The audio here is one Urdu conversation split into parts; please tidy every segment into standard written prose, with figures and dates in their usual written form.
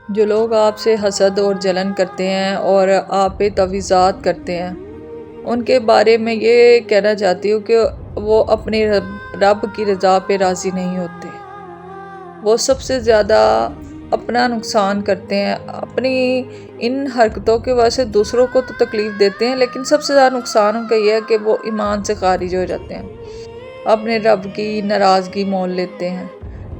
جو لوگ آپ سے حسد اور جلن کرتے ہیں اور آپ پہ تویزات کرتے ہیں، ان کے بارے میں یہ کہنا چاہتی ہوں کہ وہ اپنے رب کی رضا پہ راضی نہیں ہوتے۔ وہ سب سے زیادہ اپنا نقصان کرتے ہیں، اپنی ان حرکتوں کی وجہ سے دوسروں کو تو تکلیف دیتے ہیں، لیکن سب سے زیادہ نقصان ان کا یہ ہے کہ وہ ایمان سے خارج ہو جاتے ہیں، اپنے رب کی ناراضگی مول لیتے ہیں۔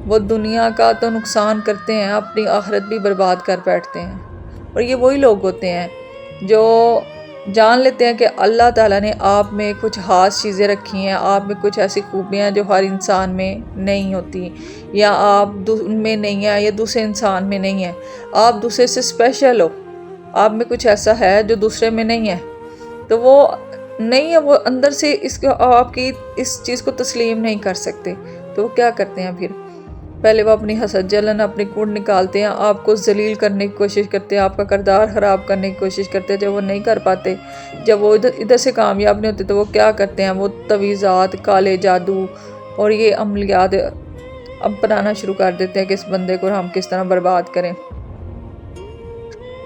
وہ دنیا کا تو نقصان کرتے ہیں، اپنی آخرت بھی برباد کر بیٹھتے ہیں۔ اور یہ وہی لوگ ہوتے ہیں جو جان لیتے ہیں کہ اللہ تعالیٰ نے آپ میں کچھ خاص چیزیں رکھی ہیں، آپ میں کچھ ایسی خوبیاں ہیں جو ہر انسان میں نہیں ہوتی، یا آپ میں نہیں ہے، یا دوسرے انسان میں نہیں ہے، آپ دوسرے سے اسپیشل ہو، آپ میں کچھ ایسا ہے جو دوسرے میں نہیں ہے، تو وہ نہیں ہے، وہ اندر سے آپ کی اس چیز کو تسلیم نہیں کر سکتے۔ تو وہ کیا کرتے ہیں پھر؟ پہلے وہ اپنی حسد جلن، اپنی کوڑ نکالتے ہیں، آپ کو ذلیل کرنے کی کوشش کرتے ہیں، آپ کا کردار خراب کرنے کی کوشش کرتے ہیں۔ جب وہ نہیں کر پاتے، جب وہ ادھر سے کامیاب نہیں ہوتے، تو وہ کیا کرتے ہیں؟ وہ تویزات، کالے جادو اور یہ عملیات اپنانا شروع کر دیتے ہیں کہ اس بندے کو ہم کس طرح برباد کریں۔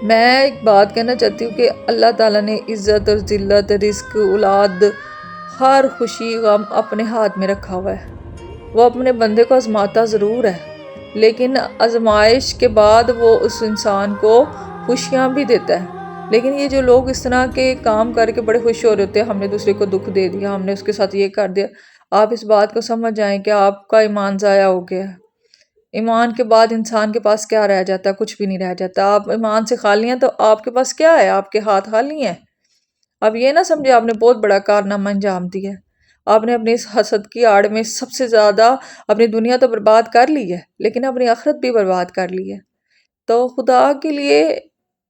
میں ایک بات کہنا چاہتی ہوں کہ اللہ تعالیٰ نے عزت اور ذلت، رزق، اولاد، ہر خوشی غم اپنے ہاتھ میں رکھا ہوا ہے۔ وہ اپنے بندے کو آزماتا ضرور ہے، لیکن آزمائش کے بعد وہ اس انسان کو خوشیاں بھی دیتا ہے۔ لیکن یہ جو لوگ اس طرح کے کام کر کے بڑے خوش ہو رہے ہوتے ہیں، ہم نے دوسرے کو دکھ دے دیا، ہم نے اس کے ساتھ یہ کر دیا، آپ اس بات کو سمجھ جائیں کہ آپ کا ایمان ضائع ہو گیا ہے۔ ایمان کے بعد انسان کے پاس کیا رہ جاتا ہے؟ کچھ بھی نہیں رہ جاتا۔ آپ ایمان سے خالی ہیں تو آپ کے پاس کیا ہے؟ آپ کے ہاتھ خالی ہیں۔ اب یہ نہ سمجھے آپ نے بہت بڑا کارنامہ انجام دیا ہے، آپ نے اپنی اس حسد کی آڑ میں سب سے زیادہ اپنی دنیا تو برباد کر لی ہے، لیکن اپنی آخرت بھی برباد کر لی ہے۔ تو خدا کے لیے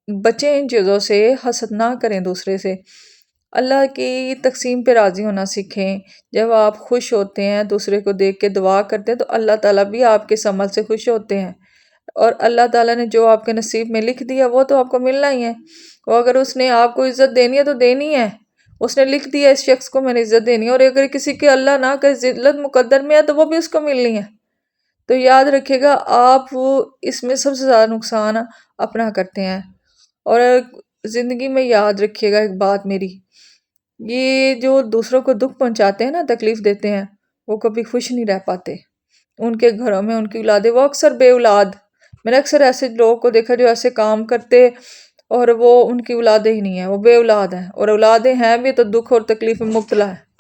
بچیں ان چیزوں سے، حسد نہ کریں دوسرے سے، اللہ کی تقسیم پہ راضی ہونا سیکھیں۔ جب آپ خوش ہوتے ہیں، دوسرے کو دیکھ کے دعا کرتے ہیں، تو اللہ تعالیٰ بھی آپ کے اس عمل سے خوش ہوتے ہیں، اور اللہ تعالیٰ نے جو آپ کے نصیب میں لکھ دیا وہ تو آپ کو ملنا ہی ہے۔ اور اگر اس نے آپ کو عزت دینی ہے تو دینی ہے، اس نے لکھ دیا اس شخص کو میں نے عزت دینی ہے، اور اگر کسی کے اللہ نہ کہ ذلت مقدر میں ہے تو وہ بھی اس کو ملنی ہے۔ تو یاد رکھیے گا، آپ اس میں سب سے زیادہ نقصان اپنا کرتے ہیں۔ اور زندگی میں یاد رکھیے گا ایک بات میری، یہ جو دوسروں کو دکھ پہنچاتے ہیں نا، تکلیف دیتے ہیں، وہ کبھی خوش نہیں رہ پاتے۔ ان کے گھروں میں ان کی اولادیں، وہ اکثر بے اولاد، میں نے اکثر ایسے لوگوں کو دیکھا جو ایسے کام کرتے اور وہ ان کی اولادیں ہی نہیں ہیں، وہ بے اولاد ہیں، اور اولادیں ہیں بھی تو دکھ اور تکلیف میں مبتلا ہے۔